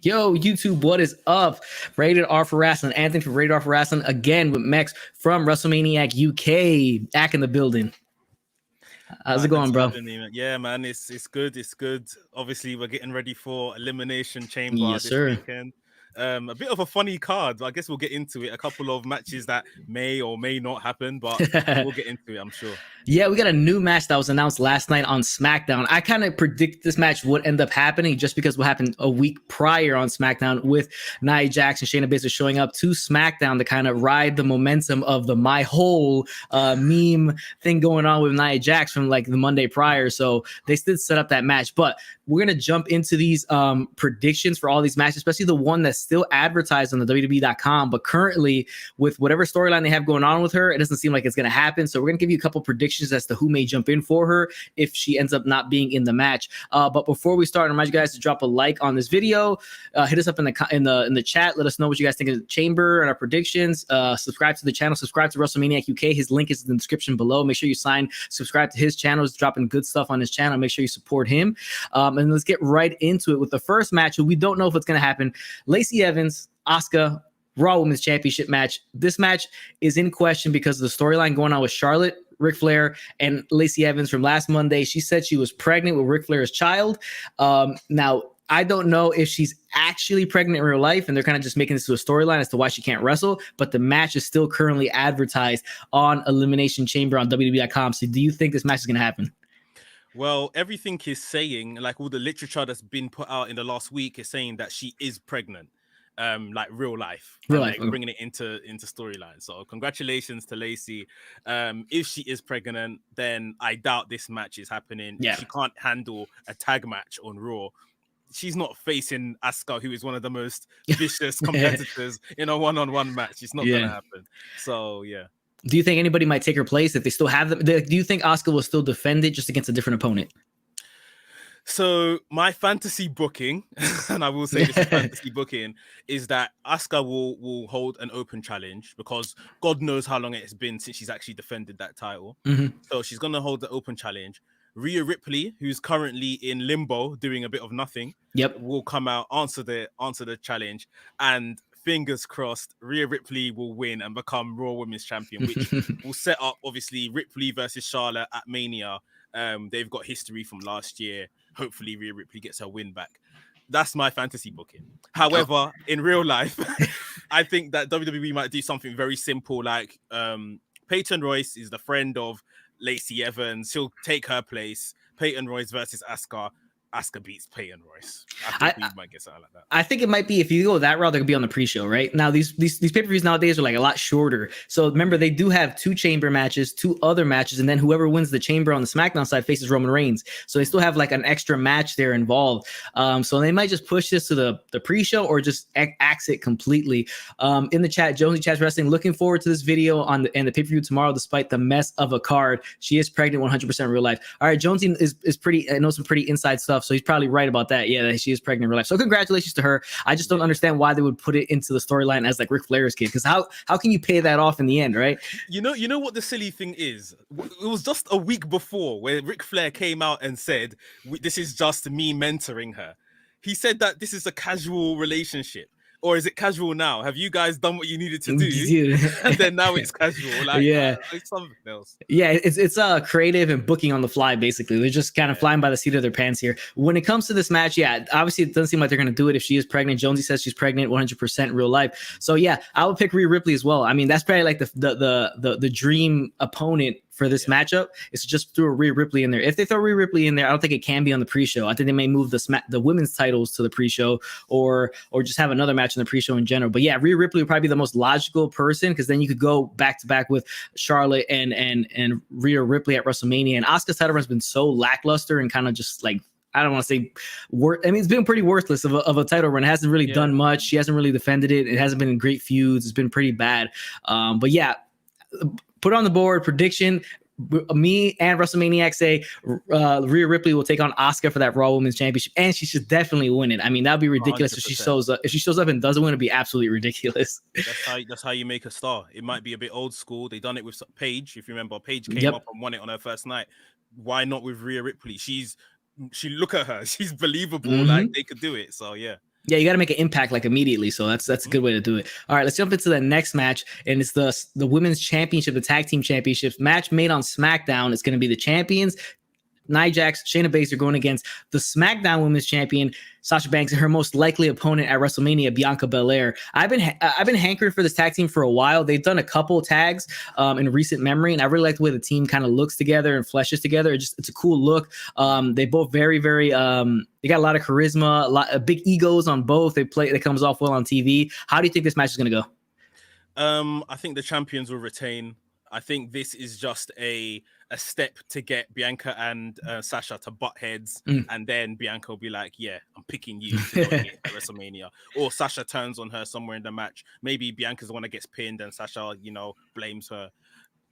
Yo, YouTube, what is up? Rated R for Rasslin. Anthony from Rated R for Rasslin again with Mex from WrestlemaniacUK back in the building. How's it going, bro? Yeah, man, it's good. It's good. Obviously, we're getting ready for Elimination Chamber this weekend. A bit of a funny card. I guess we'll get into it. A couple of matches that may or may not happen, but we'll get into it, I'm sure. Yeah, we got a new match that was announced last night on Smackdown. I kind of predict this match would end up happening just because what happened a week prior on Smackdown with Nia Jax and Shayna Baszler showing up to Smackdown to kind of ride the momentum of the My Whole meme thing going on with Nia Jax from like the Monday prior. So they did set up that match. But we're going to jump into these predictions for all these matches, especially the one that's still advertised on the WWE.com. But currently, with whatever storyline they have going on with her, it doesn't seem like it's going to happen. So we're going to give you a couple predictions as to who may jump in for her if she ends up not being in the match. But before we start, I remind you guys to drop a like on this video. Hit us up in the chat. Let us know what you guys think of the chamber and our predictions. Subscribe to the channel. Subscribe to WrestlemaniacUK. His link is in the description below. Make sure you subscribe to his channel. He's dropping good stuff on his channel. Make sure you support him. And let's get right into it with the first match. Who we don't know if it's going to happen. Lacey Evans, Asuka, Raw Women's Championship match. This match is in question because of the storyline going on with Charlotte, Ric Flair, and Lacey Evans from last Monday. She said she was pregnant with Ric Flair's child. Now, I don't know if she's actually pregnant in real life, and they're kind of just making this to a storyline as to why she can't wrestle, but the match is still currently advertised on Elimination Chamber on WWE.com. So do you think this match is going to happen? Well, everything is saying, like all the literature that's been put out in the last week is saying that she is pregnant. Like real life, like bringing it into storyline. So congratulations to Lacey. If she is pregnant, then I doubt this match is happening. Yeah. She can't handle a tag match on Raw. She's not facing Asuka, who is one of the most vicious competitors in a one-on-one match. It's not gonna happen. So yeah. Do you think anybody might take her place if they still have them? Do you think Asuka will still defend it just against a different opponent? So my fantasy booking, and I will say this is fantasy booking, is that Asuka will hold an open challenge because God knows how long it's been since she's actually defended that title. So she's going to hold the open challenge. Rhea Ripley, who's currently in limbo doing a bit of nothing, will come out, answer the challenge, and fingers crossed, Rhea Ripley will win and become Raw Women's Champion, which will set up, obviously, Ripley versus Charlotte at Mania. They've got history from last year. Hopefully, Rhea Ripley gets her win back. That's my fantasy booking. However, in real life, I think that WWE might do something very simple, like Peyton Royce is the friend of Lacey Evans. She'll take her place. Peyton Royce versus Asuka. Asuka beats Peyton Royce. I think we might get something like that. I think it might be, if you go that route, they could be on the pre-show, right? Now, these pay-per-views nowadays are like a lot shorter. So remember, they do have 2 chamber matches, 2 other matches, and then whoever wins the chamber on the SmackDown side faces Roman Reigns. So they still have like an extra match there involved. So they might just push this to the pre-show or just axe it completely. In the chat, Jonesy Chats Wrestling, looking forward to this video on the pay-per-view tomorrow, despite the mess of a card. She is pregnant 100% in real life. All right, Jonesy is pretty, I know some pretty inside stuff. So he's probably right about that. Yeah, that she is pregnant in real life. So congratulations to her. I just don't understand why they would put it into the storyline as like Ric Flair's kid. Because how can you pay that off in the end, right? You know what the silly thing is? It was just a week before where Ric Flair came out and said, "This is just me mentoring her." He said that this is a casual relationship. Or is it casual now? Have you guys done what you needed to do? And then now it's casual. Like, it's something else. Yeah, it's creative and booking on the fly, basically. They're just kind of flying by the seat of their pants here. When it comes to this match, obviously it doesn't seem like they're going to do it if she is pregnant. Jonesy says she's pregnant 100% in real life. So yeah, I would pick Rhea Ripley as well. I mean, that's probably like the dream opponent for this matchup is to just throw a Rhea Ripley in there. If they throw Rhea Ripley in there, I don't think it can be on the pre-show. I think they may move the women's titles to the pre-show or just have another match in the pre-show in general. But yeah, Rhea Ripley would probably be the most logical person because then you could go back to back with Charlotte and Rhea Ripley at WrestleMania. And Asuka's title run has been so lackluster and kind of just like, I don't want to say it's been pretty worthless of a title run. It hasn't really done much. She hasn't really defended it. It hasn't been in great feuds. It's been pretty bad. But yeah, put on the board prediction. Me and WrestleManiac say Rhea Ripley will take on Asuka for that Raw Women's Championship, and she should definitely win it. I mean, that'd be ridiculous 100%. If she shows up and doesn't win, it'd be absolutely ridiculous. That's how you make a star. It might be a bit old school. They done it with Paige, if you remember. Paige came up and won it on her first night. Why not with Rhea Ripley? She look at her. She's believable. Like they could do it. So yeah. Yeah, you got to make an impact like immediately. So that's a good way to do it. All right, let's jump into the next match, and it's the women's championship, the tag team championships match made on SmackDown. It's going to be the champions, Nia Jax, Shayna Baszler, going against the SmackDown Women's Champion Sasha Banks and her most likely opponent at WrestleMania, Bianca Belair. I've been hankering for this tag team for a while. They've done a couple tags in recent memory, and I really like the way the team kind of looks together and fleshes together. It's a cool look. They both very they got a lot of charisma, a lot of big egos on both. It comes off well on TV. How do you think this match is going to go? I think the champions will retain. I think this is just a step to get Bianca and Sasha to butt heads, and then Bianca will be like, yeah, I'm picking you to go at WrestleMania. Or Sasha turns on her somewhere in the match. Maybe Bianca's the one that gets pinned and Sasha, blames her.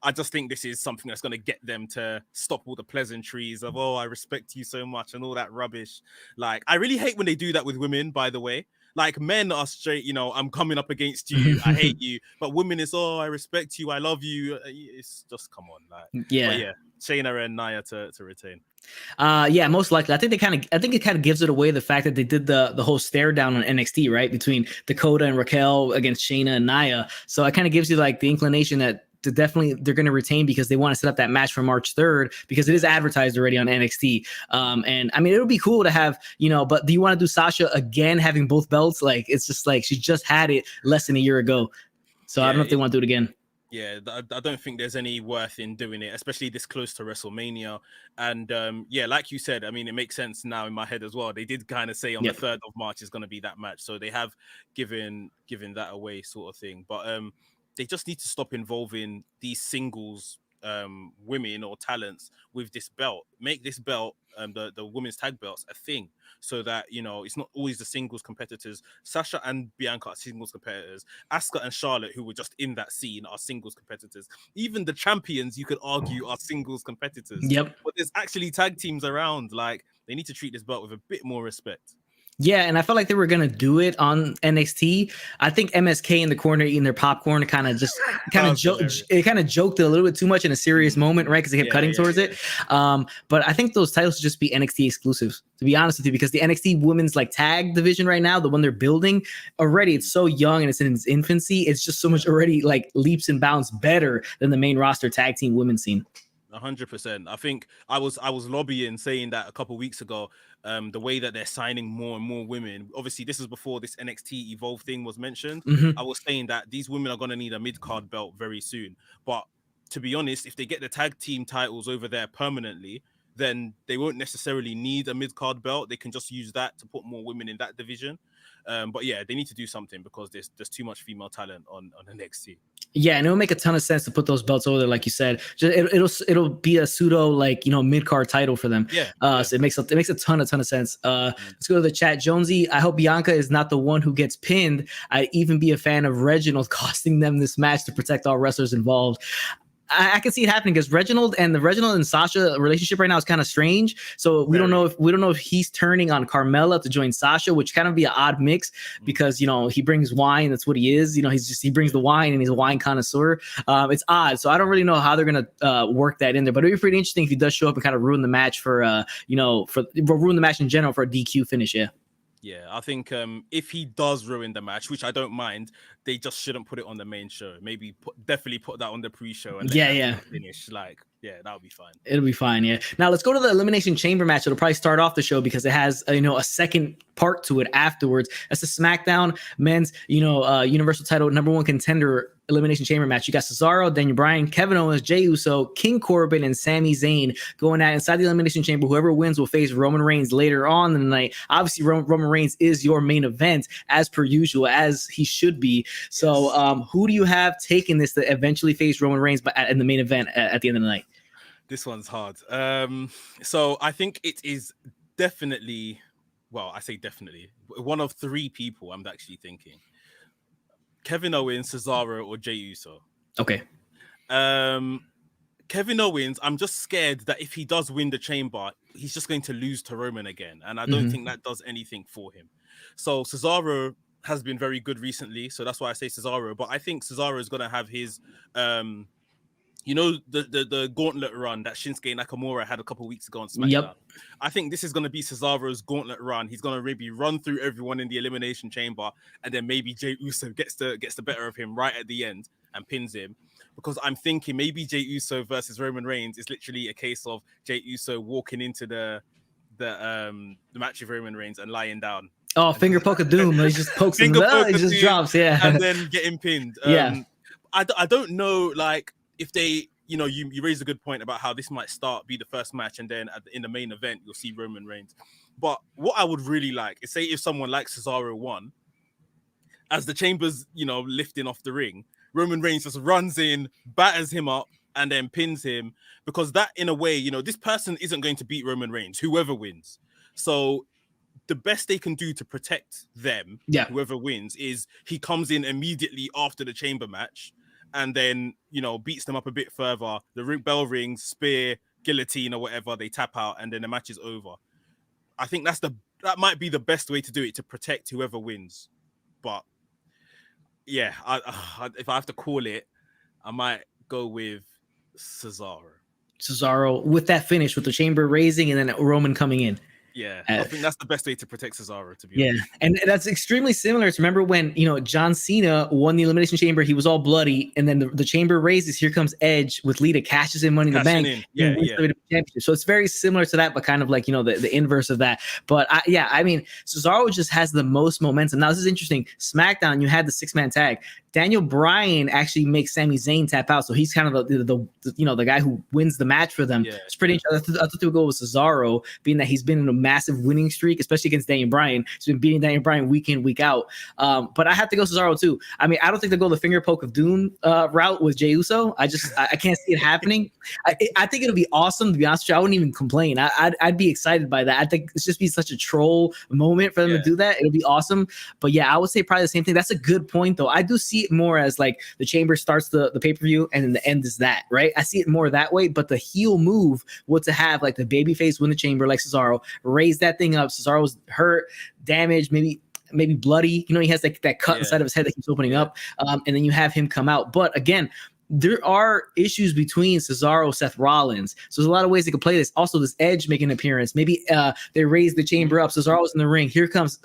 I just think this is something that's going to get them to stop all the pleasantries of, oh, I respect you so much and all that rubbish. Like, I really hate when they do that with women, by the way. Like, men are straight, I'm coming up against you, I hate you. But women is, oh, I respect you, I love you. It's just, come on. Like, yeah, Shayna and Nia to retain. Yeah, most likely. I think it kind of gives it away, the fact that they did the whole stare down on NXT, right? Between Dakota and Raquel against Shayna and Nia. So it kind of gives you like the inclination that they're going to retain, because they want to set up that match for March 3rd, because it is advertised already on NXT. And I mean, it'll be cool to have, but do you want to do Sasha again, having both belts? Like, it's just like, she just had it less than a year ago. So I don't know if they want to do it again. Yeah, I don't think there's any worth in doing it, especially this close to WrestleMania. And like you said, I mean, it makes sense now in my head as well. They did kind of say on the 3rd of March is going to be that match. So they have given that away, sort of thing. But they just need to stop involving these singles women or talents with this belt. Make this belt, the women's tag belts, a thing, so that it's not always the singles competitors. Sasha and Bianca are singles competitors. Asuka and Charlotte, who were just in that scene, are singles competitors. Even the champions, you could argue, are singles competitors. Yep. But there's actually tag teams around. Like, they need to treat this belt with a bit more respect. Yeah, and I felt like they were gonna do it on NXT. I think MSK in the corner eating their popcorn kind of joked it a little bit too much in a serious moment, right? Because they kept cutting towards it. But I think those titles should just be NXT exclusives, to be honest with you, because the NXT women's like tag division right now, the one they're building already, it's so young and it's in its infancy. It's just so much already like leaps and bounds better than the main roster tag team women's scene. 100%. I think I was lobbying, saying that a couple of weeks ago, the way that they're signing more and more women. Obviously, this is before this NXT Evolve thing was mentioned. I was saying that these women are going to need a mid-card belt very soon. But to be honest, if they get the tag team titles over there permanently, then they won't necessarily need a mid-card belt. They can just use that to put more women in that division. But yeah, they need to do something, because there's too much female talent on NXT. Yeah, and it'll make a ton of sense to put those belts over there, like you said. Just it'll be a pseudo like mid card title for them. So it makes a ton of sense. Let's go to the chat. Jonesy, I hope Bianca is not the one who gets pinned. I'd even be a fan of Reginald costing them this match to protect all wrestlers involved. I can see it happening, because Reginald and Sasha relationship right now is kind of strange. So we don't know if he's turning on Carmella to join Sasha, which kind of be an odd mix, because he brings wine. That's what he is. He brings the wine, and he's a wine connoisseur. It's odd. So I don't really know how they're gonna work that in there. But it'd be pretty interesting if he does show up and kind of ruin the match for ruin the match in general for a DQ finish. Yeah, I think if he does ruin the match, which I don't mind, they just shouldn't put it on the main show. Maybe definitely put that on the pre-show and finish. Like, yeah, that'll be fine. It'll be fine. Yeah. Now let's go to the Elimination Chamber match. It'll probably start off the show, because it has a second part to it afterwards. That's the SmackDown Men's Universal Title #1 contender Elimination Chamber match. You got Cesaro, Daniel Bryan, Kevin Owens, Jey Uso, King Corbin, and Sami Zayn going at inside the Elimination Chamber. Whoever wins will face Roman Reigns later on in the night. Obviously, Roman Reigns is your main event, as per usual, as he should be. So who do you have taking this to eventually face Roman Reigns in the main event at the end of the night? This one's hard. So I think it is definitely, well, I say definitely, one of three people I'm actually thinking. Kevin Owens, Cesaro, or Jey Uso. Okay. Kevin Owens, I'm just scared that if he does win the chamber, he's just going to lose to Roman again. And I don't think that does anything for him. So Cesaro has been very good recently. So that's why I say Cesaro. But I think Cesaro is going to have his You know, the gauntlet run that Shinsuke Nakamura had a couple weeks ago on SmackDown. Yep. I think this is going to be Cesaro's gauntlet run. He's going to maybe run through everyone in the Elimination Chamber, and then maybe Jey Uso gets the better of him right at the end and pins him. Because I'm thinking maybe Jey Uso versus Roman Reigns is literally a case of Jey Uso walking into the match with Roman Reigns and lying down. Oh, finger poke of doom. He just pokes him. He just drops. Yeah, and then getting pinned. I don't know, like, if they, you know, you raised a good point about how this might be the first match, and then in the main event you'll see Roman Reigns. But what I would really like is, say, if someone like Cesaro won, as the Chamber's, you know, lifting off the ring, Roman Reigns just runs in, batters him up, and then pins him, because that, in a way, you know, this person isn't going to beat Roman Reigns, whoever wins. So the best they can do to protect them, whoever wins, is he comes in immediately after the Chamber match, and then, you know, beats them up a bit further. The bell rings, spear, guillotine, or whatever. They tap out, and then the match is over. I think that might be the best way to do it, to protect whoever wins. But yeah, if I have to call it, I might go with Cesaro with that finish, with the Chamber raising and then Roman coming in. Yeah, I think that's the best way to protect Cesaro, to be honest. And that's extremely similar to, remember when, you know, John Cena won the Elimination Chamber, he was all bloody, and then the Chamber raises, here comes Edge with Lita, cashes in Money in the Bank, wins the WWE Championship. So it's very similar to that, but kind of like, you know, the inverse of that. But I mean, Cesaro just has the most momentum. Now, this is interesting. SmackDown, you had the 6-man tag. Daniel Bryan actually makes Sami Zayn tap out, so he's kind of the you know, the guy who wins the match for them. It's pretty interesting. I thought they would go with Cesaro, being that he's been in a massive winning streak, especially against Daniel Bryan. He's been beating Daniel Bryan week in, week out. But I have to go Cesaro too. I mean, I don't think they'll go the finger poke of doom route with Jey Uso. I can't see it happening. I think it'll be awesome, to be honest with you. I wouldn't even complain. I'd be excited by that. I think it's just be such a troll moment for them to do that. It'll be awesome. But yeah, I would say probably the same thing. That's a good point, though. I do see it more as like the Chamber starts the pay-per-view, and then the end is that, right? I see it more that way. But the heel move was to have like the babyface win the Chamber, like Cesaro, raise that thing up. Cesaro was hurt, damaged, maybe bloody. You know, he has like that cut inside of his head that keeps opening up. And then you have him come out. But again, there are issues between Cesaro, Seth Rollins. So there's a lot of ways they could play this. Also, this Edge make an appearance. Maybe they raise the Chamber up. Cesaro's in the ring. Here comes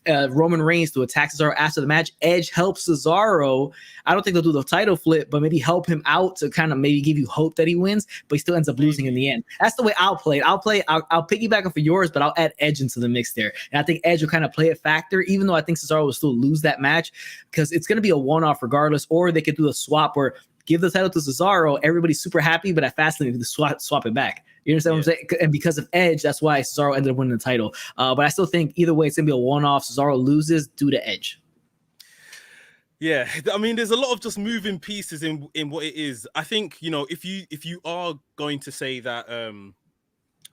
Roman Reigns to attack Cesaro after the match. Edge helps Cesaro. I don't think they'll do the title flip, but maybe help him out to kind of maybe give you hope that he wins, but he still ends up losing in the end. That's the way I'll play it. I'll piggyback off of yours, but I'll add Edge into the mix there. And I think Edge will kind of play a factor, even though I think Cesaro will still lose that match, because it's going to be a one-off regardless, or they could do a swap where give the title to Cesaro, everybody's super happy, but at Fastlane, they swap it back. You understand what I'm saying? And because of Edge, that's why Cesaro ended up winning the title. But I still think either way, it's going to be a one-off. Cesaro loses due to Edge. Yeah, I mean, there's a lot of just moving pieces in what it is. I think, you know, if you are going to say that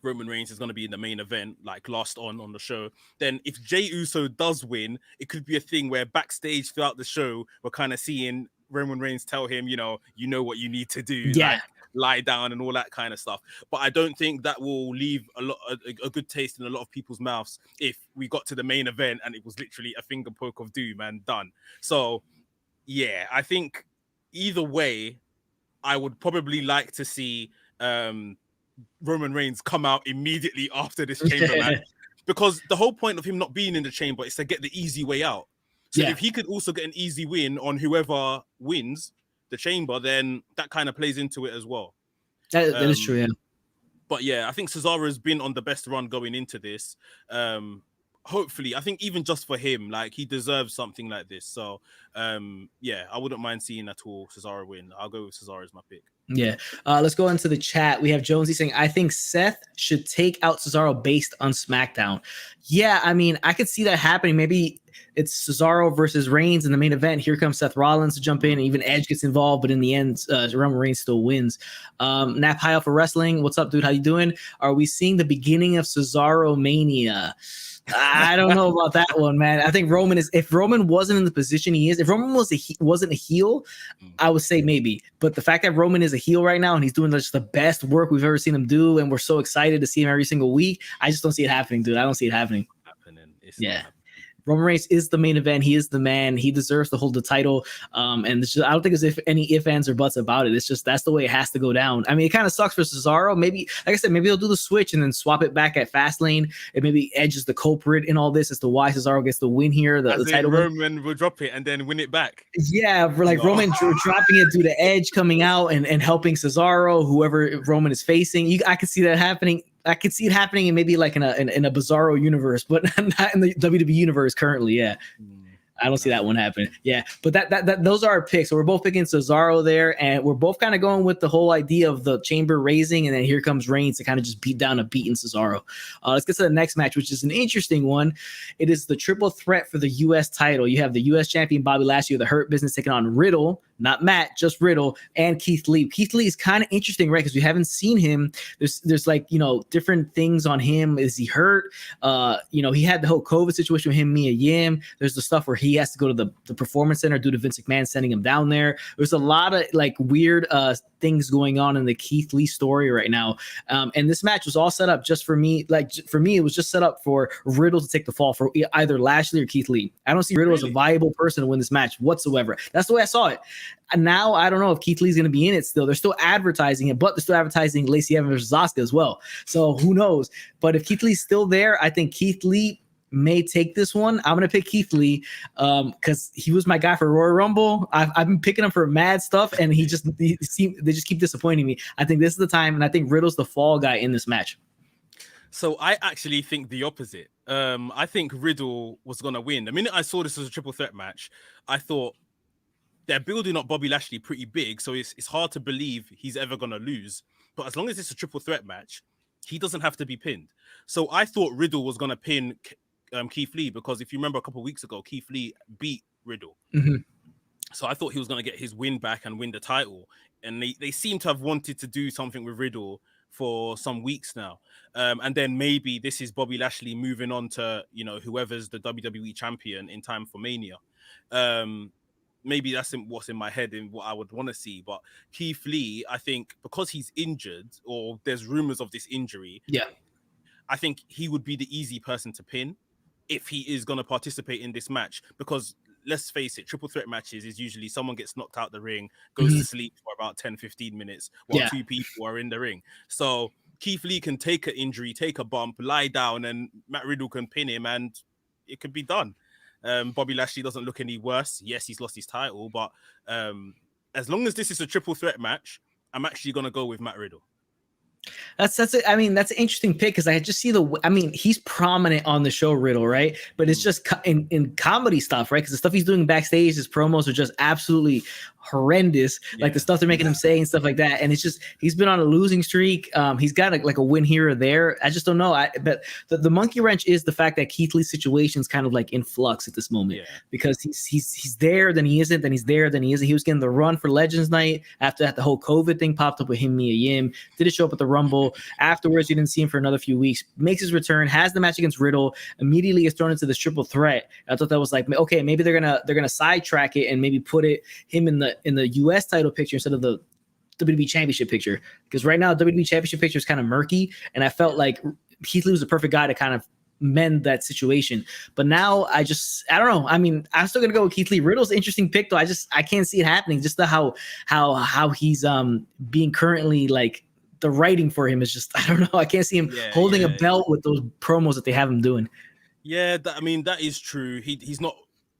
Roman Reigns is going to be in the main event, like last on the show, then if Jey Uso does win, it could be a thing where backstage throughout the show, we're kind of seeing Roman Reigns tell him, you know what you need to do, like lie down and all that kind of stuff. But I don't think that will leave a good taste in a lot of people's mouths if we got to the main event and it was literally a finger poke of doom and done. So yeah, I think either way, I would probably like to see Roman Reigns come out immediately after this Chamber match, because the whole point of him not being in the Chamber is to get the easy way out. So if he could also get an easy win on whoever wins the Chamber, then that kind of plays into it as well. That is true, yeah. But yeah, I think Cesaro has been on the best run going into this. Hopefully, I think even just for him, like, he deserves something like this. So yeah, I wouldn't mind seeing at all Cesaro win. I'll go with Cesaro as my pick. Yeah. Let's go into the chat. We have Jonesy saying, I think Seth should take out Cesaro based on SmackDown. Yeah, I mean, I could see that happening. Maybe it's Cesaro versus Reigns in the main event. Here comes Seth Rollins to jump in, and even Edge gets involved, but in the end, Roman Reigns still wins. Nap High for Wrestling. What's up, dude? How you doing? Are we seeing the beginning of Cesaro Mania? I don't know about that one, man. I think if Roman wasn't in the position he is, if Roman wasn't a heel, I would say maybe. But the fact that Roman is a heel right now and he's doing just the best work we've ever seen him do, and we're so excited to see him every single week, I just don't see it happening, dude. I don't see it happening. It's not happening. Roman Reigns is the main event. He is the man. He deserves to hold the title. And it's just, I don't think there's any ifs, ands, or buts about it. It's just that's the way it has to go down. I mean, it kind of sucks for Cesaro. Maybe, like I said, maybe they'll do the switch and then swap it back at Fastlane. And maybe Edge is the culprit in all this as to why Cesaro gets the win here. The title Roman will drop it and then win it back. Yeah, for like Roman dropping it due to Edge coming out and helping Cesaro, whoever Roman is facing. I could see that happening. I could see it happening in maybe like in a Bizarro universe, but not in the WWE universe currently. Yeah. I don't see that one happening. Yeah, but that those are our picks. So we're both picking Cesaro there, and we're both kind of going with the whole idea of the chamber raising, and then here comes Reigns to kind of just beat down a beaten Cesaro. Let's get to the next match, which is an interesting one. It is the triple threat for the U.S. title. You have the U.S. champion Bobby Lashley of the Hurt Business taking on Riddle, not Matt, just Riddle, and Keith Lee. Keith Lee is kind of interesting, right? Because we haven't seen him. There's like, different things on him. Is he hurt? He had the whole COVID situation with him, Mia Yim. There's the stuff where he has to go to the performance center due to Vince McMahon sending him down there. There's a lot of like weird things going on in the Keith Lee story right now. And this match was all set up just for me. Like for me, it was just set up for Riddle to take the fall for either Lashley or Keith Lee. I don't see Riddle as a viable person to win this match whatsoever. That's the way I saw it. And now I don't know if Keith Lee's going to be in it still. They're still advertising it, but they're still advertising Lacey Evans versus Asuka as well. So who knows? But if Keith Lee's still there, I think Keith Lee may take this one. I'm gonna pick Keith Lee because he was my guy for Royal Rumble. I've been picking him for mad stuff, and they just keep disappointing me. I think this is the time, and I think Riddle's the fall guy in this match. So I actually think the opposite. I think Riddle was gonna win. The minute I saw this as a triple threat match, I thought they're building up Bobby Lashley pretty big, so it's hard to believe he's ever gonna lose. But as long as it's a triple threat match, he doesn't have to be pinned. So I thought Riddle was gonna pin Keith Lee, because if you remember a couple of weeks ago, Keith Lee beat Riddle. Mm-hmm. So I thought he was going to get his win back and win the title. And they seem to have wanted to do something with Riddle for some weeks now. And then maybe this is Bobby Lashley moving on to, whoever's the WWE champion in time for Mania. Maybe that's what's in my head and what I would want to see. But Keith Lee, I think because he's injured, or there's rumors of this injury, I think he would be the easy person to pin if he is going to participate in this match, because let's face it, triple threat matches is usually someone gets knocked out the ring, goes to sleep for about 10-15 minutes while two people are in the ring. So Keith Lee can take an injury, take a bump, lie down, and Matt Riddle can pin him, and it could be done. Bobby Lashley doesn't look any worse. Yes, he's lost his title, but as long as this is a triple threat match, I'm actually going to go with Matt Riddle. That's it. I mean, that's an interesting pick because I just see he's prominent on the show, Riddle, right? But it's just in comedy stuff, right? Because the stuff he's doing backstage, his promos are just absolutely horrendous. Like the stuff they're making him say and stuff like that. And it's just, he's been on a losing streak. He's got a win here or there. I just don't know. But the monkey wrench is the fact that Keith Lee's situation is kind of like in flux at this moment because he's there, then he isn't, then he's there, then he isn't. He was getting the run for Legends Night after that. The whole COVID thing popped up with him, Mia Yim. Didn't show up at the Rumble. Afterwards, you didn't see him for another few weeks. Makes his return, has the match against Riddle. Immediately is thrown into this triple threat. I thought that was like, okay, maybe they're gonna sidetrack it and maybe put him in the US title picture instead of the WWE Championship picture, because right now WWE Championship picture is kind of murky, and I felt like Keith Lee was the perfect guy to kind of mend that situation. But now I don't know. I mean, I'm still gonna go with Keith Lee. Riddle's an interesting pick though. I can't see it happening. Just how he's being currently, like, the writing for him is just, I don't know. I can't see him holding a belt with those promos that they have him doing. Yeah, that is true. He's not.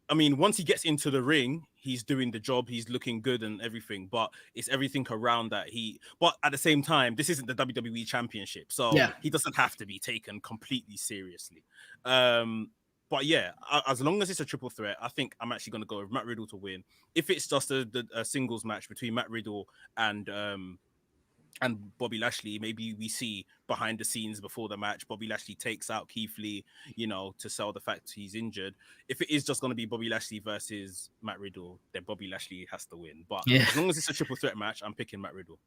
I mean, once he gets into the ring, he's doing the job. He's looking good and everything, but it's everything around that. But at the same time, this isn't the WWE Championship, so he doesn't have to be taken completely seriously. But yeah, as long as it's a triple threat, I think I'm actually going to go with Matt Riddle to win. If it's just a singles match between Matt Riddle and Bobby Lashley, maybe we see behind the scenes before the match, Bobby Lashley takes out Keith Lee, to sell the fact he's injured. If it is just going to be Bobby Lashley versus Matt Riddle, then Bobby Lashley has to win. But as long as it's a triple threat match, I'm picking Matt Riddle.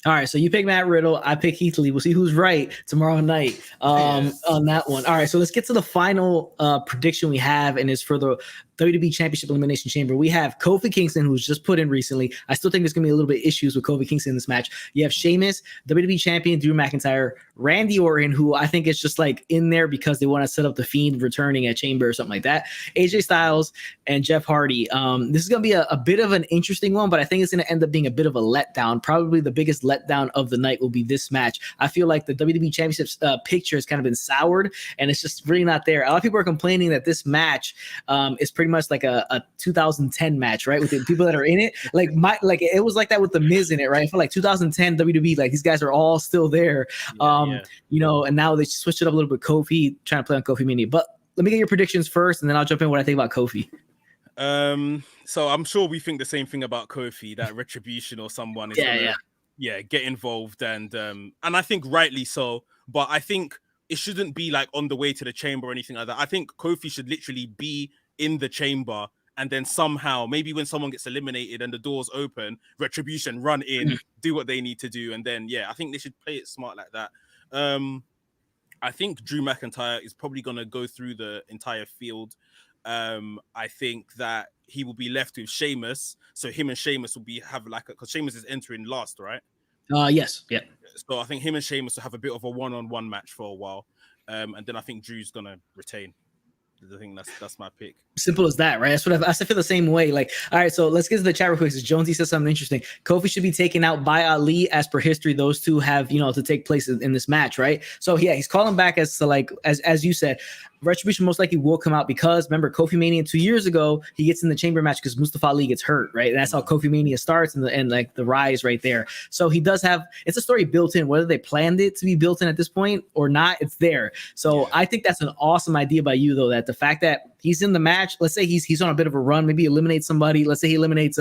All right, so you pick Matt Riddle, I pick Keith Lee. We'll see who's right tomorrow night on that one. All right, so let's get to the final prediction we have, and it's for the WWE Championship Elimination Chamber, we have Kofi Kingston, who's just put in recently. I still think there's going to be a little bit of issues with Kofi Kingston in this match. You have Sheamus, WWE Champion Drew McIntyre, Randy Orton, who I think is just like in there because they want to set up the Fiend returning at Chamber or something like that. AJ Styles and Jeff Hardy. This is going to be a bit of an interesting one, but I think it's going to end up being a bit of a letdown. Probably the biggest letdown of the night will be this match. I feel like the WWE Championship picture has kind of been soured, and it's just really not there. A lot of people are complaining that this match is pretty much like a 2010 match, right? With the people that are in it. Like it was like that with the Miz in it, right? I feel like 2010 WWE, like these guys are all still there. You know, and now they switched it up a little bit. Kofi trying to play on Kofi Mania. But let me get your predictions first, and then I'll jump in what I think about Kofi. So I'm sure we think the same thing about Kofi, that Retribution or someone is gonna get involved, and I think rightly so. But I think it shouldn't be like on the way to the Chamber or anything like that. I think Kofi should literally be in the Chamber, and then somehow, maybe when someone gets eliminated and the doors open, Retribution run in, do what they need to do, and then I think they should play it smart like that. I think Drew McIntyre is probably going to go through the entire field. I think that he will be left with Sheamus, so him and Sheamus will have because Sheamus is entering last, right? Yes, yeah. So I think him and Sheamus will have a bit of a one-on-one match for a while, and then I think Drew's going to retain. I think that's my pick. Simple as that, right? That's what I feel the same way. Like, all right, so let's get to the chat real quick. Jonesy says something interesting. Kofi should be taken out by Ali. As per history, those two have, to take place in this match, right? So yeah, he's calling back as to like, as you said, Retribution most likely will come out because remember Kofi Mania 2 years ago, he gets in the Chamber match because Mustafa Ali gets hurt, right? And that's how Kofi Mania starts and like the rise right there. So he does have, it's a story built in, whether they planned it to be built in at this point or not, it's there. So I think that's an awesome idea by you though, that the fact that he's in the match, let's say he's on a bit of a run, maybe eliminates somebody. Let's say he eliminates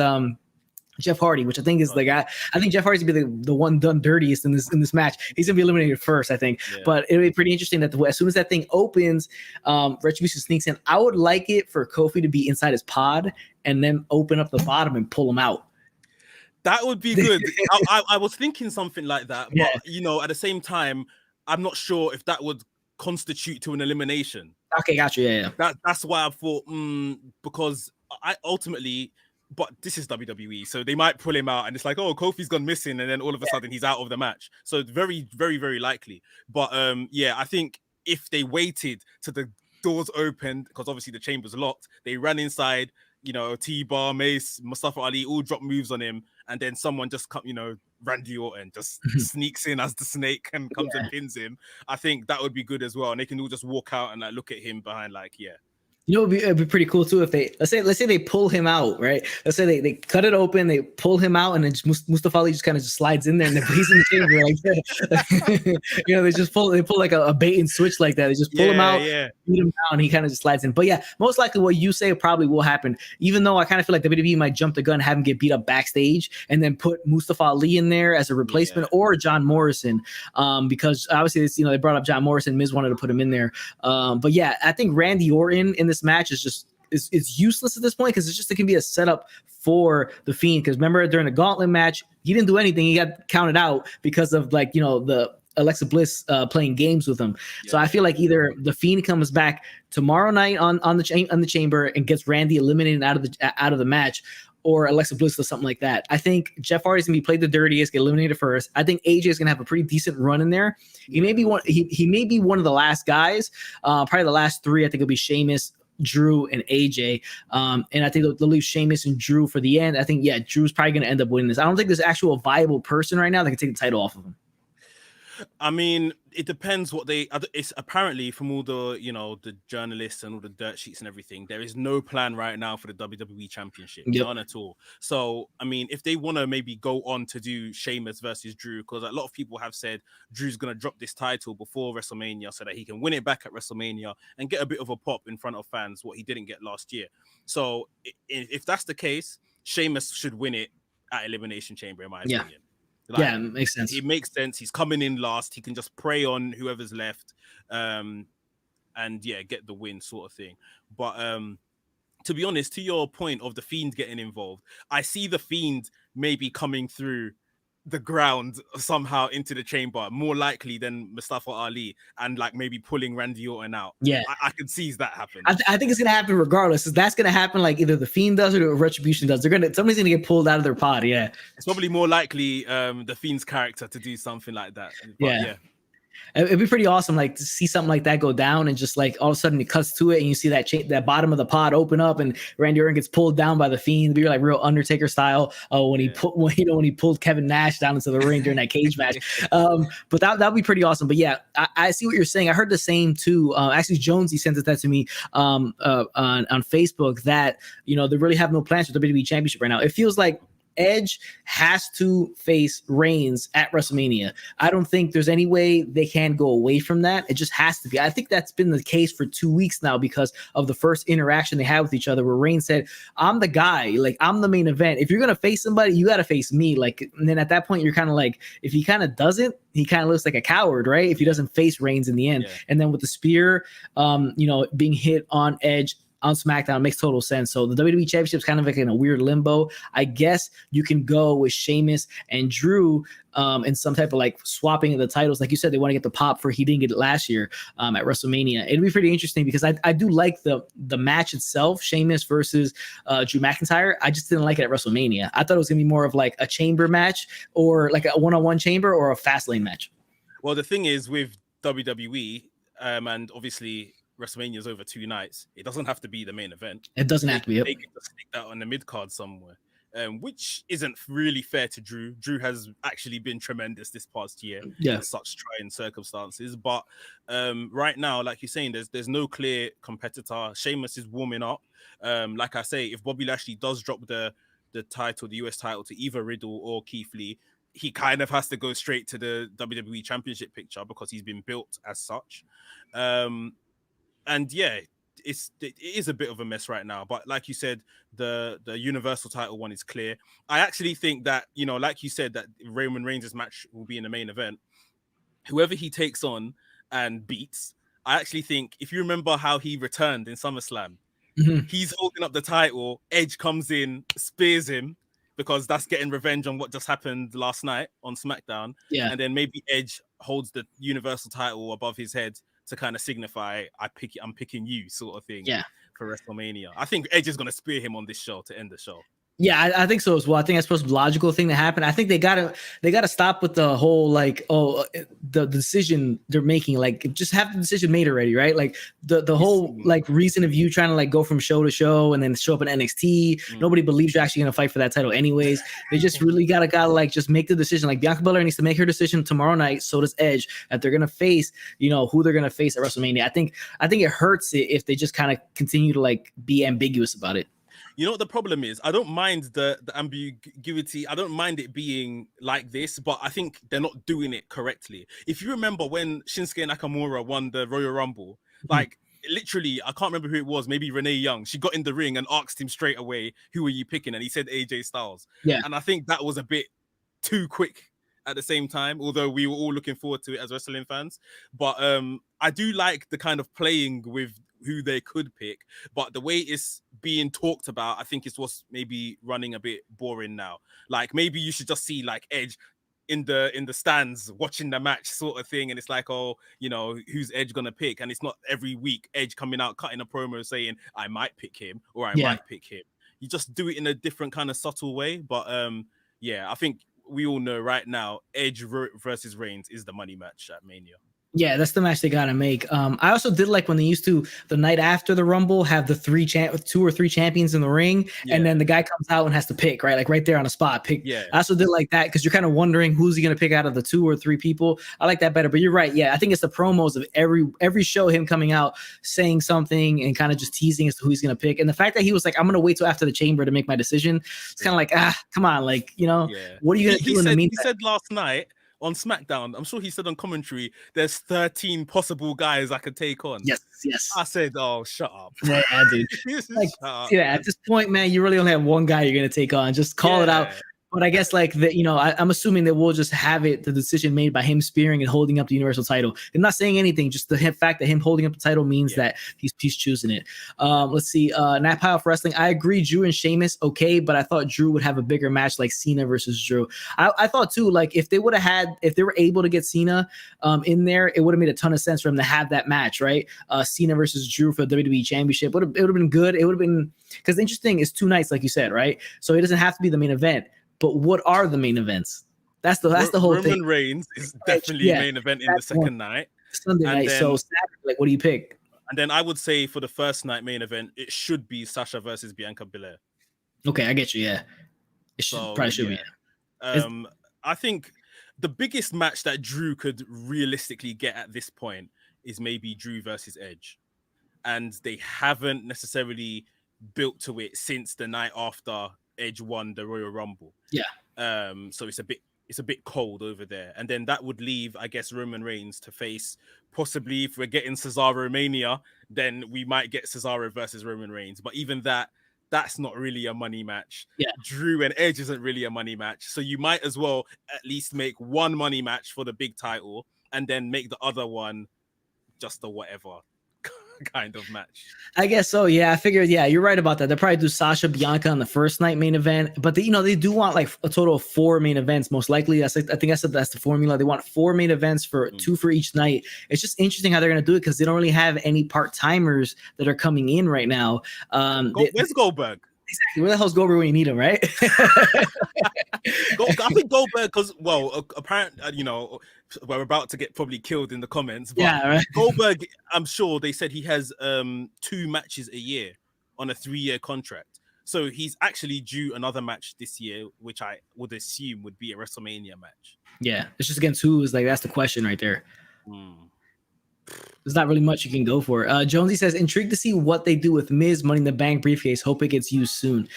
Jeff Hardy, which I think is the guy. I think Jeff Hardy's gonna be the one done dirtiest in this match. He's gonna be eliminated first, I think. But it'll be pretty interesting that as soon as that thing opens, Retribution sneaks in. I would like it for Kofi to be inside his pod and then open up the bottom and pull him out. That would be good. I was thinking something like that, but at the same time, I'm not sure if that would constitute to an elimination. Okay, gotcha. Yeah. That's why I thought because I ultimately. But this is WWE, so they might pull him out, and it's like, oh, Kofi's gone missing, and then all of a sudden he's out of the match. So very, very, very likely. But I think if they waited till the doors opened, because obviously the chamber's locked, they ran inside, T-Bar, Mace, Mustafa Ali, all drop moves on him, and then someone just come, Randy Orton just sneaks in as the snake and comes and pins him. I think that would be good as well, and they can all just walk out and look at him behind, It'd be pretty cool too if they let's say they pull him out, right? Let's say they cut it open, they pull him out, and then Mustafa Ali just kind of slides in there, and then he's in the chamber like that. They pull like a bait and switch like that. They just pull him out, beat him down, and he kind of just slides in. But yeah, most likely what you say probably will happen. Even though I kind of feel like WWE might jump the gun, have him get beat up backstage, and then put Mustafa Ali in there as a replacement or John Morrison, because obviously it's, they brought up John Morrison. Miz wanted to put him in there, but yeah, I think Randy Orton in this match is useless at this point because it can be a setup for the Fiend. Because remember during the Gauntlet match, he didn't do anything. He got counted out because of the Alexa Bliss playing games with him. So I feel like either the Fiend comes back tomorrow night on the Chamber and gets Randy eliminated out of the match, or Alexa Bliss or something like that. I think Jeff Hardy's gonna be played the dirtiest, get eliminated first. I think AJ is gonna have a pretty decent run in there. He may be one. He may be one of the last guys. Probably the last three. I think it'll be Sheamus, Drew, and AJ. And I think they'll leave Sheamus and Drew for the end. I think Drew's probably gonna end up winning this. I don't think there's actual viable person right now that can take the title off of him. I mean, it depends what it's apparently from all the, the journalists and all the dirt sheets and everything, there is no plan right now for the WWE Championship. None at all. So, I mean, if they want to maybe go on to do Sheamus versus Drew, because a lot of people have said Drew's going to drop this title before WrestleMania so that he can win it back at WrestleMania and get a bit of a pop in front of fans, what he didn't get last year. So, if that's the case, Sheamus should win it at Elimination Chamber, in my opinion. It makes sense. It makes sense. He's coming in last. He can just prey on whoever's left, and get the win, sort of thing. But to be honest, to your point of the Fiend getting involved, I see the Fiend maybe coming through the ground somehow into the chamber, more likely than Mustafa Ali, and like maybe pulling Randy Orton out. Yeah, I could see that happen. I think it's gonna happen regardless. That's gonna happen like either the Fiend does or Retribution does. Somebody's gonna get pulled out of their pod. Yeah, it's probably more likely the Fiend's character to do something like that. But yeah. It'd be pretty awesome, like to see something like that go down, and just like all of a sudden it cuts to it, and you see that bottom of the pod open up, and Randy Orton gets pulled down by the Fiend. Be like real Undertaker style when he pulled Kevin Nash down into the ring during that cage match. But that'd be pretty awesome. But yeah, I see what you're saying. I heard the same too. Actually, Jonesy sent that to me on Facebook that they really have no plans for the WWE Championship right now. It feels like Edge has to face Reigns at WrestleMania. I don't think there's any way they can go away from that. It just has to be. I think that's been the case for 2 weeks now because of the first interaction they had with each other where Reigns said, I'm the guy, like I'm the main event. If you're going to face somebody, you got to face me. Like, and then at that point, you're kind of like, if he kind of doesn't, he kind of looks like a coward, right? If he doesn't face Reigns in the end. Yeah. And then with the spear, being hit on Edge, on SmackDown makes total sense. So the WWE Championship is kind of like in a weird limbo. I guess you can go with Sheamus and Drew in some type of like swapping of the titles. Like you said, they want to get the pop for he didn't get it last year at WrestleMania. It'd be pretty interesting because I do like the match itself, Sheamus versus Drew McIntyre. I just didn't like it at WrestleMania. I thought it was going to be more of like a chamber match or like a one-on-one chamber or a fast lane match. Well, the thing is with WWE and obviously WrestleMania is over 2 nights. It doesn't have to be the main event. It doesn't have to be. They can just stick that on the mid card somewhere, which isn't really fair to Drew. Drew has actually been tremendous this past year in such trying circumstances. But right now, like you're saying, there's no clear competitor. Sheamus is warming up. Like I say, if Bobby Lashley does drop the title, the US title, to either Riddle or Keith Lee, he kind of has to go straight to the WWE Championship picture because he's been built as such. And yeah, it is a bit of a mess right now. But like you said, the Universal title one is clear. I actually think that, like you said, that Roman Reigns' match will be in the main event. Whoever he takes on and beats, I actually think, if you remember how he returned in SummerSlam, he's holding up the title, Edge comes in, spears him, because that's getting revenge on what just happened last night on SmackDown. Yeah. And then maybe Edge holds the Universal title above his head to kind of signify I'm picking you sort of thing for WrestleMania. I think Edge is going to spear him on this show to end the show. Yeah, I think so as well. I think that's supposed to be a logical thing to happen. I think they gotta stop with the whole like, the decision they're making. Like, just have the decision made already, right? Like the whole like reason of you trying to like go from show to show and then show up in NXT. Nobody believes you're actually gonna fight for that title anyways. They just really gotta like just make the decision. Like Bianca Belair needs to make her decision tomorrow night. So does Edge, that they're gonna face, who they're gonna face at WrestleMania. I think it hurts it if they just kind of continue to like be ambiguous about it. You know what the problem is? I don't mind the ambiguity. I don't mind it being like this, but I think they're not doing it correctly. If you remember when Shinsuke Nakamura won the Royal Rumble, like literally, I can't remember who it was, maybe Renee Young. She got in the ring and asked him straight away, who are you picking? And he said AJ Styles. Yeah. And I think that was a bit too quick at the same time, although we were all looking forward to it as wrestling fans. But I do like the kind of playing with who they could pick, but the way it's being talked about, I think it's what's maybe running a bit boring now. Like maybe you should just see like Edge in the stands watching the match sort of thing, and it's like, who's Edge gonna pick? And it's not every week Edge coming out cutting a promo saying I might pick him or I might pick him. You just do it in a different kind of subtle way. But I think we all know right now Edge versus Reigns is the money match at Mania. Yeah, that's the match they gotta make. I also did like when they used to, the night after the Rumble, have the 2 or 3 champions in the ring, and then the guy comes out and has to pick, right? Like right there on the spot. Pick. Yeah. I also did like that because you're kind of wondering who's he gonna pick out of the 2 or 3 people. I like that better. But you're right. Yeah, I think it's the promos of every show, him coming out saying something and kind of just teasing as to who he's gonna pick. And the fact that he was like, I'm gonna wait till after the chamber to make my decision. It's kind of like, come on, like what are you gonna do in the meantime? He said last night on SmackDown, I'm sure he said on commentary, there's 13 possible guys I could take on. Yes. I said, oh, shut up. Yeah, dude. Like, at this point, man, you really only have one guy you're going to take on. Just call it out. But I guess like that, I'm assuming that we'll just have the decision made by him spearing and holding up the Universal title. I'm not saying anything, just the fact that him holding up the title means that he's choosing it. Let's see. Nat Pile for Wrestling. I agree, Drew and Sheamus, okay, but I thought Drew would have a bigger match like Cena versus Drew. I thought too, like if they were able to get Cena in there, it would have made a ton of sense for him to have that match, right? Cena versus Drew for the WWE Championship. It would have been good. It would have been, because the interesting is 2 nights, like you said, right? So it doesn't have to be the main event. But what are the main events? That's the whole thing. Roman Reigns is definitely main event in the second night. Sunday night. Then, so Saturday, like, what do you pick? And then I would say for the first night main event, it should be Sasha versus Bianca Belair. Okay, I get you. Yeah, it probably should be. I think the biggest match that Drew could realistically get at this point is maybe Drew versus Edge, and they haven't necessarily built to it since the night after Edge won the Royal Rumble. Yeah. So it's a bit cold over there. And then that would leave, I guess, Roman Reigns to face, possibly if we're getting Cesaro Mania, then we might get Cesaro versus Roman Reigns. But even that's not really a money match. Yeah. Drew and Edge isn't really a money match. So you might as well at least make one money match for the big title and then make the other one just a whatever kind of match. I guess so. Yeah, I figured. Yeah, you're right about that. They'll probably do Sasha Bianca on the first night main event, but they do want like a total of 4 main events. Most likely, I think I said that's the formula. They want 4 main events for 2 for each night. It's just interesting how they're going to do it because they don't really have any part timers that are coming in right now. Where's Goldberg? Exactly. Where the hell's Goldberg when you need him, right? I think Goldberg, because apparently, we're about to get probably killed in the comments. But yeah, right. Goldberg, I'm sure they said he has 2 matches a year on a 3-year contract. So he's actually due another match this year, which I would assume would be a WrestleMania match. Yeah, it's just against who is like that's the question right there. There's not really much you can go for. Jonesy says, intrigued to see what they do with Miz Money in the Bank briefcase. Hope it gets used soon.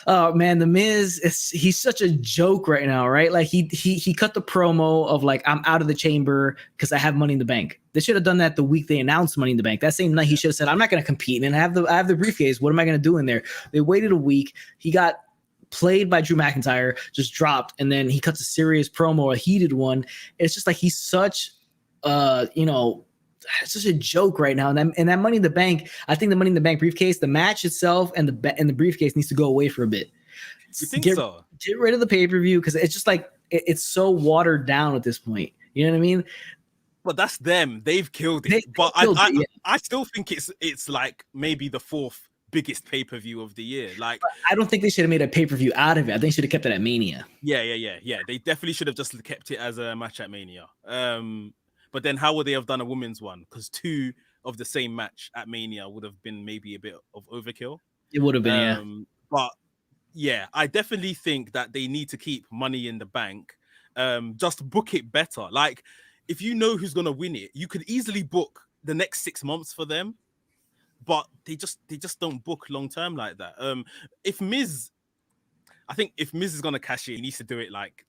Oh man, the Miz, he's such a joke right now, right? Like he cut the promo of like, I'm out of the chamber because I have Money in the Bank. They should have done that the week they announced Money in the Bank. That same night he should have said, I'm not going to compete and I have the briefcase. What am I going to do in there? They waited a week. He got played by Drew McIntyre, just dropped, and then he cuts a serious promo, a heated one. It's just like he's such it's just a joke right now. And that Money in the Bank, I think the Money in the Bank briefcase, the match itself and the briefcase needs to go away for a bit. You think so? Get rid of the pay-per-view because it's just like it's so watered down at this point. You know what I mean? But that's them. They've killed it. I still think it's like maybe the 4th biggest pay-per-view of the year. Like, but I don't think they should have made a pay-per-view out of it. I think they should have kept it at Mania. Yeah. They definitely should have just kept it as a match at Mania. But then how would they have done a women's one? Because 2 of the same match at Mania would have been maybe a bit of overkill. It would have been, But yeah, I definitely think that they need to keep Money in the Bank. Just book it better. Like, if you know who's going to win it, you could easily book the next 6 months for them. But they just don't book long-term like that. If Miz is going to cash in, he needs to do it like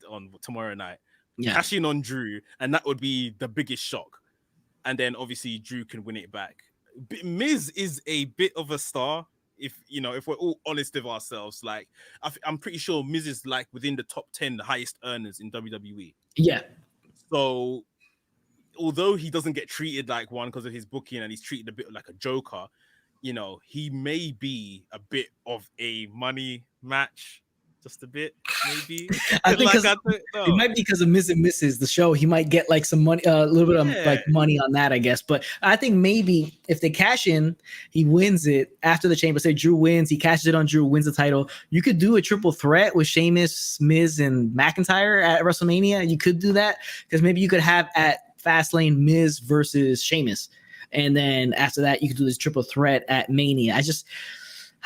on tomorrow night. Yeah. Cash in on Drew, and that would be the biggest shock. And then obviously Drew can win it back. Miz is a bit of a star. If we're all honest with ourselves, like I'm pretty sure Miz is like within the top 10 highest earners in WWE. Yeah. So although he doesn't get treated like one because of his booking and he's treated a bit like a joker, he may be a bit of a money match. Just a bit, maybe. I think it might be because of Miz and Mrs. the show. He might get like some money, a little bit of like money on that, I guess. But I think maybe if they cash in, he wins it after the chamber. Say Drew wins, he cashes it on Drew, wins the title. You could do a triple threat with Sheamus, Miz, and McIntyre at WrestleMania. You could do that because maybe you could have at Fastlane Miz versus Sheamus, and then after that you could do this triple threat at Mania.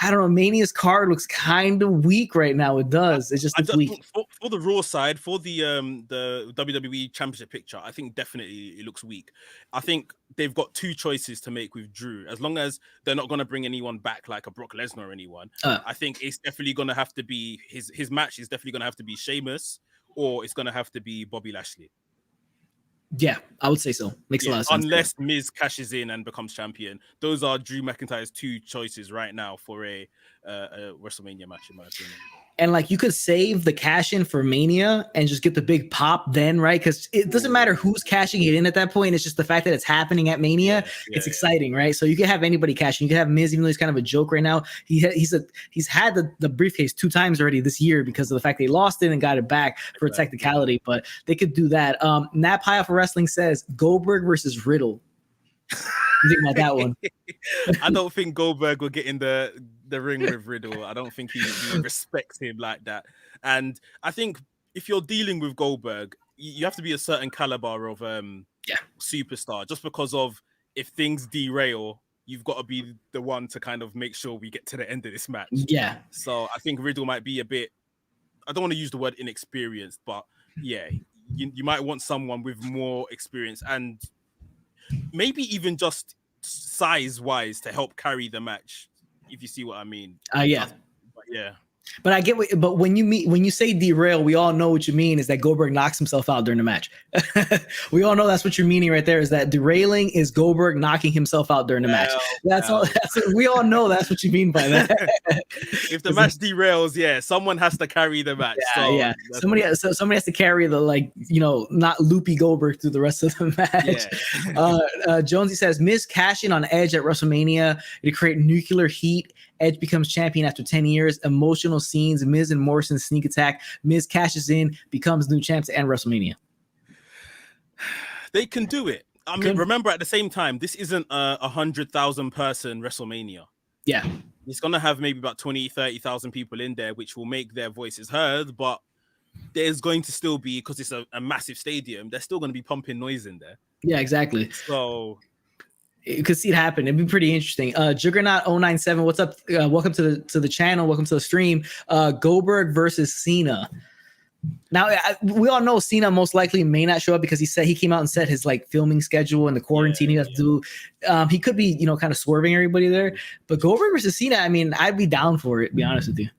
I don't know. Mania's card looks kind of weak right now. It does. It's just weak. For the Raw side, for the WWE Championship picture, I think definitely it looks weak. I think they've got 2 choices to make with Drew. As long as they're not going to bring anyone back like a Brock Lesnar or anyone, I think it's definitely going to have to be his match is definitely going to have to be Sheamus, or it's going to have to be Bobby Lashley. Yeah, I would say so. Makes a lot of sense. Unless Miz cashes in and becomes champion. Those are Drew McIntyre's 2 choices right now for a WrestleMania match, in my opinion. And like you could save the cash in for Mania and just get the big pop then, right? Because it doesn't matter who's cashing it in at that point. It's just the fact that it's happening at Mania. It's exciting, right? So you can have anybody cashing. You can have Miz, even though he's kind of a joke right now. He's had the briefcase 2 times already this year because of the fact they lost it and got it back for a technicality. But they could do that. Nap High Off of Wrestling says Goldberg versus Riddle. You think about that one? I don't think Goldberg will get in the ring with Riddle. I don't think he respects him like that. And I think if you're dealing with Goldberg, you have to be a certain caliber of superstar. Just because of if things derail, you've got to be the one to kind of make sure we get to the end of this match. Yeah. So I think Riddle might be a bit, I don't want to use the word inexperienced, but yeah, you might want someone with more experience and maybe even just size-wise to help carry the match, if you see what I mean. Yeah. Yeah. But I get but when you say derail, we all know what you mean is that Goldberg knocks himself out during the match. We all know that's what you're meaning right there, is that derailing is Goldberg knocking himself out during the match. We all know that's what you mean by that. If the match derails, someone has to carry the match. Somebody has to carry the not loopy Goldberg through the rest of the match. Jonesy says Miz cash in on Edge at WrestleMania to create nuclear heat. Edge becomes champion after 10 years. Emotional scenes. Miz and Morrison sneak attack. Miz cashes in, becomes new champ to end WrestleMania. They can do it. I mean, remember at the same time, this isn't a 100,000 person WrestleMania. Yeah. It's going to have maybe about 20, 30,000 people in there, which will make their voices heard. But there's going to still be, because it's a massive stadium, there's still going to be pumping noise in there. Yeah, exactly. So you could see it happen. It'd be pretty interesting. Juggernaut 097, what's up? Welcome to the channel. Welcome to the stream. Goldberg versus Cena. Now we all know Cena most likely may not show up because he came out and said his filming schedule and the quarantine he has to do. He could be kind of swerving everybody there. But Goldberg versus Cena, I mean, I'd be down for it. To be honest with you.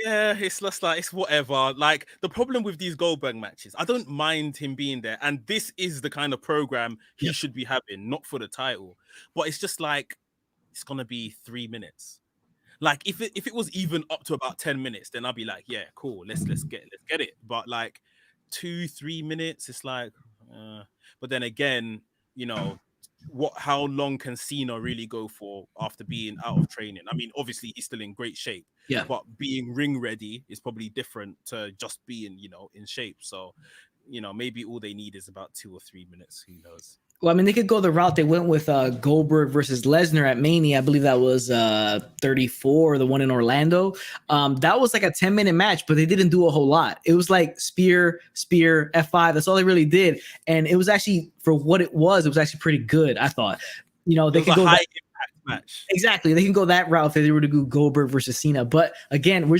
Yeah, it's just it's whatever. Like the problem with these Goldberg matches, I don't mind him being there, and this is the kind of program he should be having, not for the title. But it's just it's gonna be 3 minutes. Like if it was even up to about 10 minutes, then I'd be like, yeah, cool, let's get it. But 2-3 minutes, it's but then again, how long can Cena really go for after being out of training? I mean, obviously he's still in great shape, but being ring ready is probably different to just being, in shape. So, maybe all they need is about 2 or 3 minutes. Who knows? Well, I mean, they could go the route they went with Goldberg versus Lesnar at Mania. I believe that was 34, the one in Orlando. That was a 10-minute match, but they didn't do a whole lot. It was spear, F5. That's all they really did. And it was actually, for what it was actually pretty good, I thought. They could go high match. Exactly. They can go that route if they were to do Goldberg versus Cena. But again, we're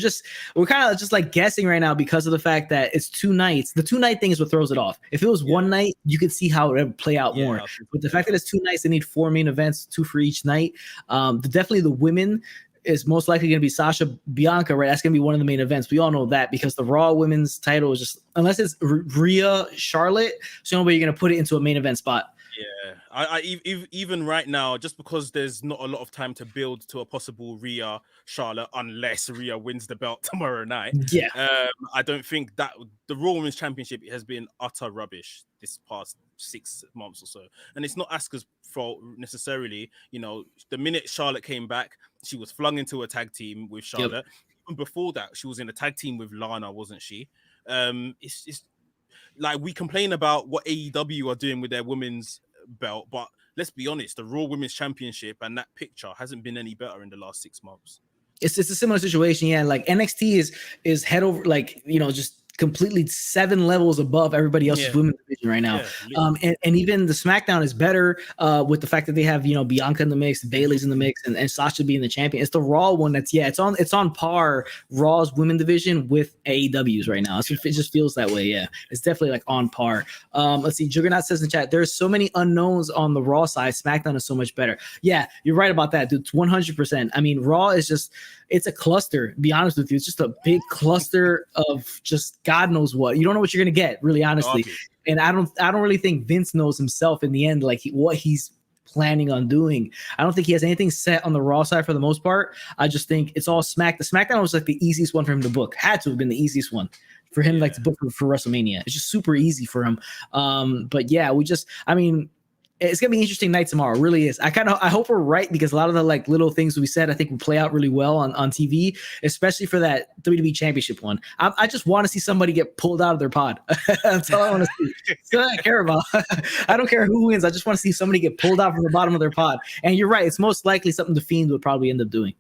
kind of just guessing right now because of the fact that it's 2 nights. The 2-night thing is what throws it off. If it was 1 night, you could see how it would play out more. But the fact that it's 2 nights, they need 4 main events, 2 for each night. Definitely the women is most likely going to be Sasha Bianca, right? That's going to be one of the main events. We all know that because the Raw women's title is just, unless it's Rhea Charlotte, so no way you're going to put it into a main event spot. Yeah, I even right now, just because there's not a lot of time to build to a possible Rhea Charlotte, unless Rhea wins the belt tomorrow night. Yeah, I don't think that the Raw Women's Championship has been utter rubbish this past 6 months or so, and it's not Asuka's fault necessarily. The minute Charlotte came back, she was flung into a tag team with Charlotte. And before that, she was in a tag team with Lana, wasn't she? It's we complain about what AEW are doing with their women's belt, but let's be honest, the Raw Women's Championship and that picture hasn't been any better in the last 6 months. It's a similar situation, NXT is head over, just completely 7 levels above everybody else's women's division right now. And even the SmackDown is better with the fact that they have Bianca in the mix, Bayley's in the mix, and Sasha being the champion. It's the Raw one that's it's on par, Raw's women division with AEW's right now. It just feels that way. It's definitely on par. Let's see, Juggernaut says in chat, there's so many unknowns on the Raw side. SmackDown is so much better. Yeah, you're right about that, dude. 100%. I mean, Raw is just, it's a cluster, to be honest with you. It's just a big cluster of just God knows what. You don't know what you're gonna get, really honestly. And I don't really think Vince knows himself in the end, what he's planning on doing. I don't think he has anything set on the Raw side for the most part. I just think it's all Smack. The SmackDown was like the easiest one for him to book. Had to have been the easiest one for him, like to book for WrestleMania. It's just super easy for him. But yeah, it's gonna be an interesting night tomorrow. It really is. I hope we're right, because a lot of the like little things we said, I think will play out really well on TV, especially for that WWE Championship one. I just want to see somebody get pulled out of their pod. That's all I want to see. That's all I care about. I don't care who wins. I just want to see somebody get pulled out from the bottom of their pod. And you're right. It's most likely something the Fiend would probably end up doing.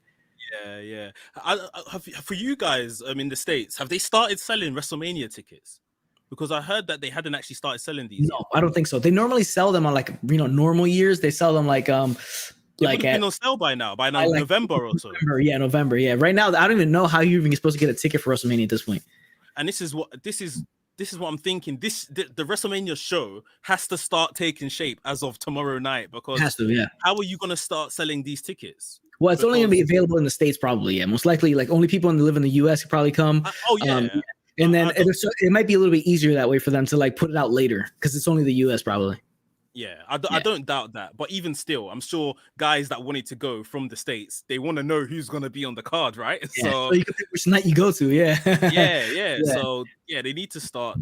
Yeah. For you guys, in the States, have they started selling WrestleMania tickets? Because I heard that they hadn't actually started selling these. No, I don't think so. They normally sell them on like normal years. They sell them like been on sale by now, November or so. November. Yeah. Right now, I don't even know how you're even supposed to get a ticket for WrestleMania at this point. And this is what I'm thinking. The WrestleMania show has to start taking shape as of tomorrow night, because how are you going to start selling these tickets? Well, it's only going to be available in the States, probably. Yeah, most likely, like only people who live in the US could probably come. And then it might be a little bit easier that way for them to like put it out later, because it's only the US probably. Yeah, I don't doubt that. But even still, I'm sure guys that wanted to go from the States, they want to know who's going to be on the card, right? Yeah. So you can pick which night you go to. Yeah. Yeah. So they need to start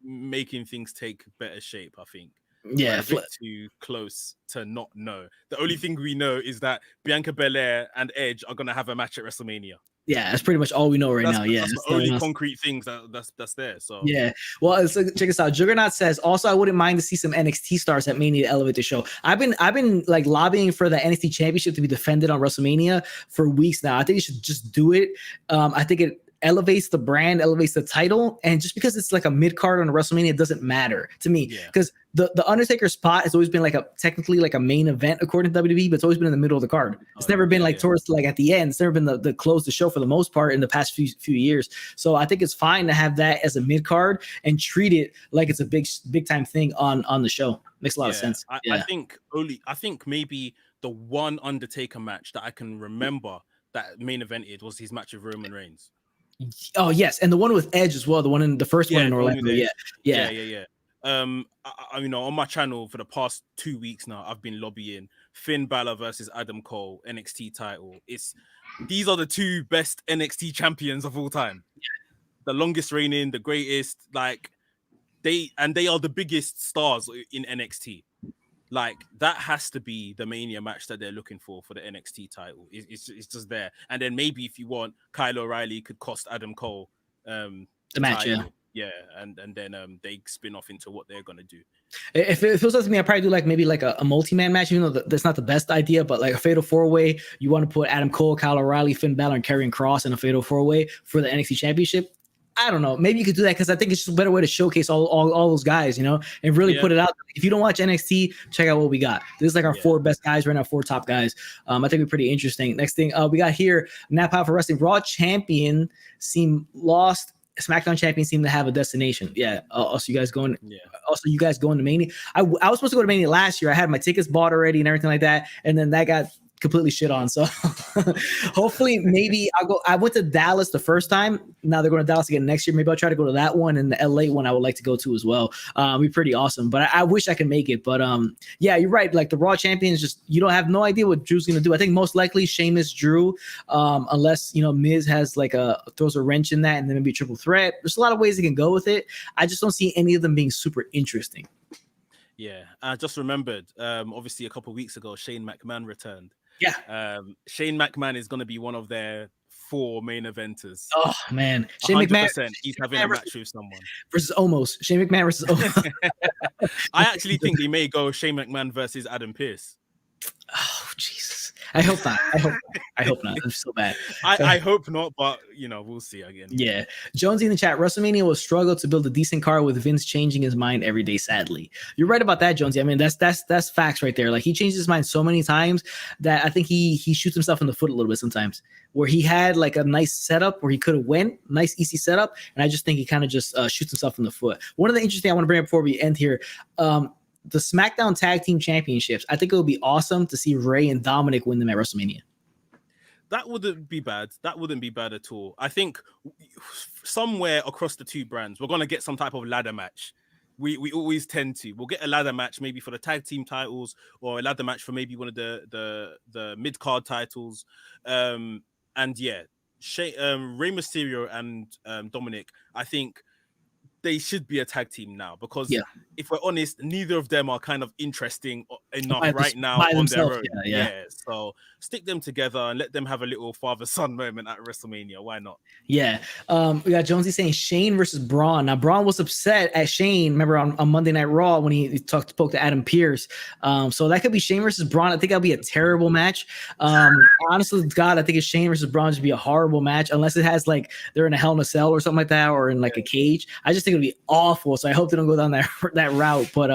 making things take better shape, I think. Yeah, a bit too close to not know. The only thing we know is that Bianca Belair and Edge are going to have a match at WrestleMania. Yeah, that's pretty much all we know now. Yeah, that's the only concrete things that's there. So yeah, well, check this out. Juggernaut says also, I wouldn't mind to see some NXT stars at Mania to elevate the show. I've been like lobbying for the NXT Championship to be defended on WrestleMania for weeks now. I think you should just do it. I think it elevates the brand, elevates the title, and just because it's like a mid card on a WrestleMania, it doesn't matter to me, because the Undertaker spot has always been like technically like a main event according to WWE, but it's always been in the middle of the card. It's never been towards like at the end. It's never been the close the show for the most part in the past few years. So I think it's fine to have that as a mid card and treat it like it's a big time thing on the show. Makes a lot of sense. I think maybe the one Undertaker match that I can remember that main evented was his match with Roman Reigns. Oh yes, and the one with Edge as well. The one in the first one in Orlando. Yeah. On my channel for the past 2 weeks now, I've been lobbying Finn Balor versus Adam Cole NXT title. These are the two best NXT champions of all time. The longest reigning, the greatest. Like they are the biggest stars in NXT. Like that has to be the Mania match that they're looking for the NXT title. It's just there. And then maybe if you want, Kyle O'Reilly could cost Adam Cole the match. Yeah, and then they spin off into what they're gonna do. If it feels up to me, I'd probably do maybe a multi-man match, even though that's not the best idea, but like a fatal 4-way. You want to put Adam Cole, Kyle O'Reilly, Finn Balor, and Karrion Kross in a fatal 4-way for the NXT Championship. I don't know. Maybe you could do that, because I think it's just a better way to showcase all those guys, and really put it out. If you don't watch NXT, check out what we got. This is like our 4 best guys right now, 4 top guys. I think we're pretty interesting. Next thing we got here, Nap Out for Wrestling. Raw champion seem lost. SmackDown champion seem to have a destination. Yeah. Also, you guys going? Yeah. Also, you guys going to Mania? I was supposed to go to Mania last year. I had my tickets bought already and everything like that, and then that got completely shit on. So hopefully, maybe I'll go. I went to Dallas the first time. Now they're going to Dallas again next year. Maybe I'll try to go to that one, and the LA one I would like to go to as well. Be pretty awesome. But I wish I could make it. But yeah, you're right. Like the Raw champion is just, you don't have no idea what Drew's going to do. I think most likely Sheamus Drew, unless Miz has throws a wrench in that, and then maybe a triple threat. There's a lot of ways they can go with it. I just don't see any of them being super interesting. Yeah, I just remembered. Obviously, a couple of weeks ago, Shane McMahon returned. Yeah. Shane McMahon is going to be one of their 4 main eventers. Oh man, Shane McMahon, he's having a match with someone versus Omos. Shane McMahon versus Omos. I actually think they may go Shane McMahon versus Adam Pearce. Oh Jesus! I hope not. I hope not. I'm so bad. I hope not, but we'll see again. Yeah. Jonesy in the chat. WrestleMania will struggle to build a decent card with Vince changing his mind every day. Sadly, you're right about that, Jonesy. I mean, that's facts right there. Like he changes his mind so many times that I think he shoots himself in the foot a little bit sometimes. Where he had like a nice setup where he could have went, nice easy setup, and I just think he kind of just shoots himself in the foot. One of the interesting I want to bring up before we end here. The SmackDown Tag Team Championships. I think it would be awesome to see Rey and Dominic win them at WrestleMania. That wouldn't be bad. That wouldn't be bad at all. I think somewhere across the 2 brands, we're going to get some type of ladder match we always tend to. We'll get a ladder match maybe for the tag team titles, or a ladder match for maybe one of the mid card titles. And yeah, Rey Mysterio and Dominic, I think they should be a tag team now, because if we're honest, neither of them are kind of interesting enough right now on their own. Yeah, so stick them together and let them have a little father-son moment at WrestleMania. Why not? Yeah. We got Jonesy saying Shane versus Braun. Now, Braun was upset at Shane, remember, on Monday Night Raw when he spoke to Adam Pearce. So that could be Shane versus Braun. I think that'll be a terrible match. Honestly, God, I think it's Shane versus Braun should be a horrible match, unless it has like they're in a Hell in a Cell or something like that, or in like a cage. I just think it'll be awful. So I hope they don't go down that route. But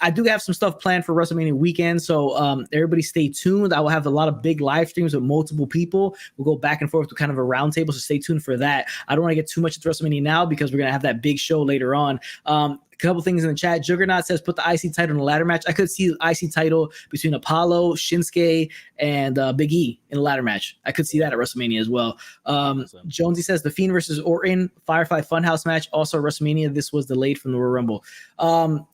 I do have some stuff planned for WrestleMania weekend, so everybody stay tuned. I will have a lot of big live streams with multiple people. We'll go back and forth to kind of a roundtable, so stay tuned for that. I don't want to get too much into WrestleMania now because we're going to have that big show later on. A couple things in the chat. Juggernaut says put the IC title in the ladder match. I could see the IC title between Apollo, Shinsuke, and Big E in a ladder match. I could see that at WrestleMania as well. Jonesy says the Fiend versus Orton Firefly Funhouse match, also WrestleMania. This was delayed from the Royal Rumble.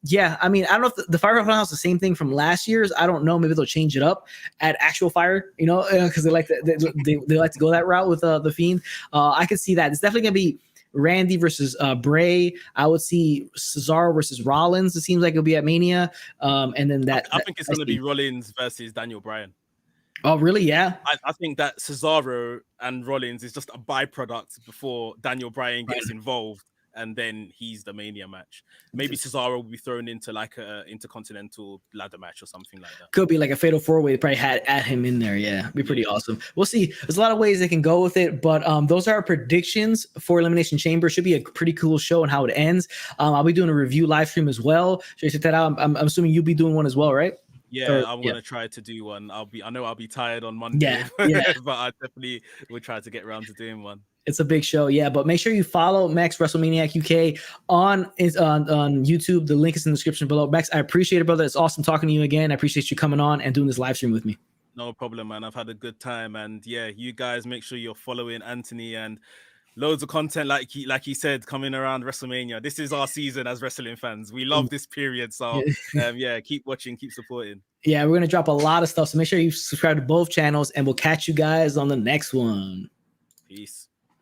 Yeah, I mean, I don't know if the Firefly Funhouse is the same thing from last year's. I don't know. Maybe they'll change it up at actual Fire, because they like to go that route with the Fiend. I could see that. It's definitely gonna be Randy versus Bray. I would see Cesaro versus Rollins. It seems like it'll be at Mania. And then I think it's going to be Rollins versus Daniel Bryan. Oh, really? Yeah. I think that Cesaro and Rollins is just a byproduct before Daniel Bryan gets involved, and then he's the Mania match. Maybe Cesaro will be thrown into like a intercontinental ladder match or something like that. Could be like a fatal four-way. They probably had at him in there. Yeah, it'd be pretty awesome. We'll see. There's a lot of ways they can go with it, but those are our predictions for Elimination Chamber. Should be a pretty cool show and how it ends. I'll be doing a review live stream as well. So you check that out. I'm assuming you'll be doing one as well, right? Yeah, I'm gonna try to do one. I know I'll be tired on Monday, but I definitely will try to get around to doing one. It's a big show, yeah. But make sure you follow Max WrestleManiacUK on YouTube. The link is in the description below. Max, I appreciate it, brother. It's awesome talking to you again. I appreciate you coming on and doing this live stream with me. No problem, man. I've had a good time, and yeah, you guys make sure you're following Anthony and loads of content, like he said, coming around WrestleMania. This is our season as wrestling fans. We love this period, so keep watching, keep supporting. Yeah, we're gonna drop a lot of stuff, so make sure you subscribe to both channels, and we'll catch you guys on the next one. Peace.